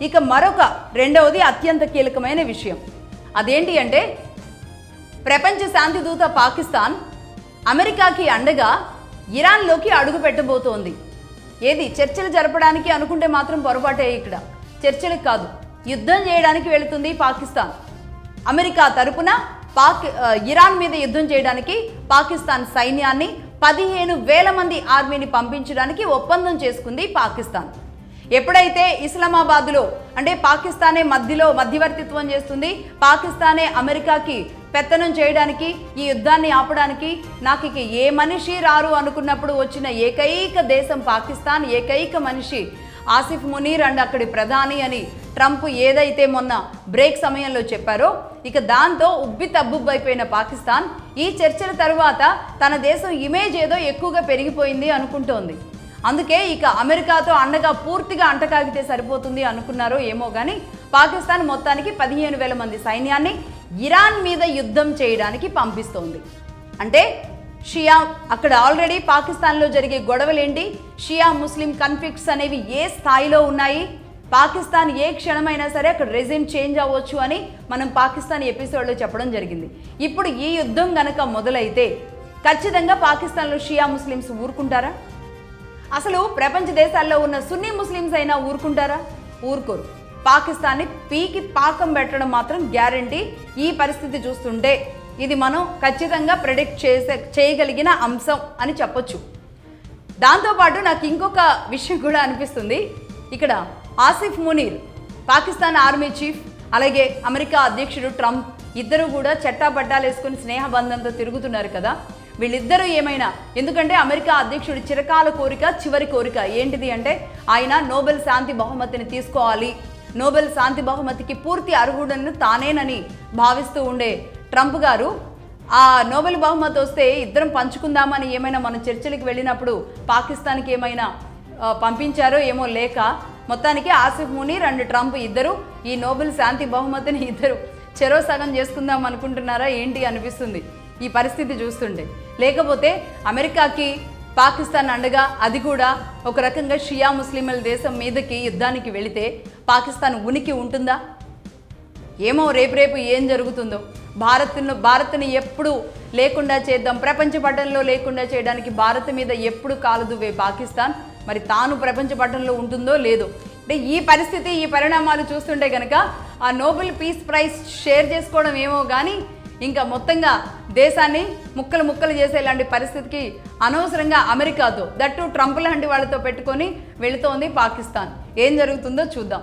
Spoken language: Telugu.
ఇక రెండవది అత్యంత కీలకమైన విషయం అదేంటి అంటే ప్రపంచ శాంతి దూత పాకిస్తాన్ అమెరికాకి అండగా ఇరాన్లోకి అడుగు పెట్టబోతోంది. ఏది చర్చలు జరపడానికి అనుకుంటే మాత్రం పొరపాటే. ఇక్కడ చర్చలకు కాదు, యుద్ధం చేయడానికి వెళుతుంది పాకిస్తాన్. అమెరికా తరపున ఇరాన్ మీద యుద్ధం చేయడానికి పాకిస్తాన్ సైన్యాన్ని 15,000 మంది ఆర్మీని పంపించడానికి ఒప్పందం చేసుకుంది పాకిస్తాన్. ఎప్పుడైతే ఇస్లామాబాద్లో అంటే పాకిస్తానే మధ్యవర్తిత్వం చేస్తుంది, పాకిస్తానే అమెరికాకి పెత్తనం చేయడానికి, ఈ యుద్ధాన్ని ఆపడానికి నాకు ఇక ఏ మనిషి రారు అనుకున్నప్పుడు వచ్చిన ఏకైక దేశం పాకిస్తాన్, ఏకైక మనిషి ఆసిఫ్ మునీర్ అండ్ అక్కడి ప్రధాని అని ట్రంప్ ఏదైతే మొన్న బ్రేక్ సమయంలో చెప్పారో, ఇక దాంతో ఉబ్బి తబ్బుబ్బైపోయిన పాకిస్తాన్ ఈ చర్చల తర్వాత తన దేశం ఇమేజ్ ఏదో ఎక్కువగా పెరిగిపోయింది అనుకుంటోంది. అందుకే ఇక అమెరికాతో అండగా పూర్తిగా అంటకాగితే సరిపోతుంది అనుకున్నారో ఏమో కానీ పాకిస్తాన్ మొత్తానికి 15,000 మంది సైన్యాన్ని ఇరాన్ మీద యుద్ధం చేయడానికి పంపిస్తోంది. అంటే షియా అక్కడ ఆల్రెడీ పాకిస్తాన్లో జరిగే గొడవలేంటి, షియా ముస్లిం కన్ఫ్లిక్ట్స్ అనేవి ఏ స్థాయిలో ఉన్నాయి, పాకిస్తాన్ ఏ క్షణమైనా సరే అక్కడ రెజిమ్ చేంజ్ అవ్వచ్చు అని మనం పాకిస్తాన్ ఎపిసోడ్లో చెప్పడం జరిగింది. ఇప్పుడు ఈ యుద్ధం గనక మొదలైతే ఖచ్చితంగా పాకిస్తాన్లో షియా ముస్లిమ్స్ ఊరుకుంటారా? అసలు ప్రపంచ దేశాల్లో ఉన్న సున్నీ ముస్లిమ్స్ అయినా ఊరుకుంటారా? ఊరుకోరు. పాకిస్తాన్ని పీకి పాకం పెట్టడం మాత్రం గ్యారంటీ. ఈ పరిస్థితి చూస్తుంటే ఇది మనం ఖచ్చితంగా ప్రెడిక్ట్ చేయగలిగిన అంశం అని చెప్పొచ్చు. దాంతోపాటు నాకు ఇంకొక విషయం కూడా అనిపిస్తుంది. ఇక్కడ ఆసిఫ్ మునీర్ పాకిస్తాన్ ఆర్మీ చీఫ్, అలాగే అమెరికా అధ్యక్షుడు ట్రంప్ ఇద్దరు కూడా చట్టాపట్టాలు వేసుకుని స్నేహబంధంతో తిరుగుతున్నారు కదా. వీళ్ళిద్దరూ ఏమైనా, ఎందుకంటే అమెరికా అధ్యక్షుడి చిరకాల కోరిక, చివరి కోరిక ఏంటిది అంటే ఆయన నోబెల్ శాంతి బహుమతిని తీసుకోవాలి, నోబెల్ శాంతి బహుమతికి పూర్తి అర్హుడను తానేనని భావిస్తూ ఉండే ట్రంప్ గారు ఆ నోబెల్ బహుమతి వస్తే ఇద్దరం పంచుకుందామని ఏమైనా మన చర్చలకు వెళ్ళినప్పుడు పాకిస్తాన్కి ఏమైనా పంపించారో ఏమో లేక మొత్తానికి ఆసిఫ్ మునీర్ అండ్ ట్రంప్ ఇద్దరు ఈ నోబెల్ శాంతి బహుమతిని ఇద్దరు చెరో సగం చేసుకుందాం అనుకుంటున్నారా ఏంటి అనిపిస్తుంది ఈ పరిస్థితి చూస్తుంటే. లేకపోతే అమెరికాకి పాకిస్తాన్ అండగా, అది కూడా ఒక రకంగా షియా ముస్లింల దేశం మీదకి యుద్ధానికి వెళితే పాకిస్తాన్ ఉనికి ఉంటుందా? ఏమో రేపు ఏం జరుగుతుందో. భారత్ని ఎప్పుడు లేకుండా చేద్దాం, ప్రపంచ పటంలో లేకుండా చేయడానికి భారత్ మీద ఎప్పుడు కాలుదువే పాకిస్తాన్, మరి తాను ప్రపంచ పటంలో ఉంటుందో లేదో. అంటే ఈ పరిస్థితి, ఈ పరిణామాలు చూస్తుంటే కనుక ఆ నోబెల్ పీస్ ప్రైజ్ షేర్ చేసుకోవడం ఏమో కానీ ఇంకా మొత్తంగా దేశాన్ని ముక్కలు చేసేలాంటి పరిస్థితికి అనవసరంగా అమెరికాతో, దట్టు ట్రంప్ లాంటి వాళ్ళతో పెట్టుకొని వెళుతోంది పాకిస్తాన్. ఏం జరుగుతుందో చూద్దాం.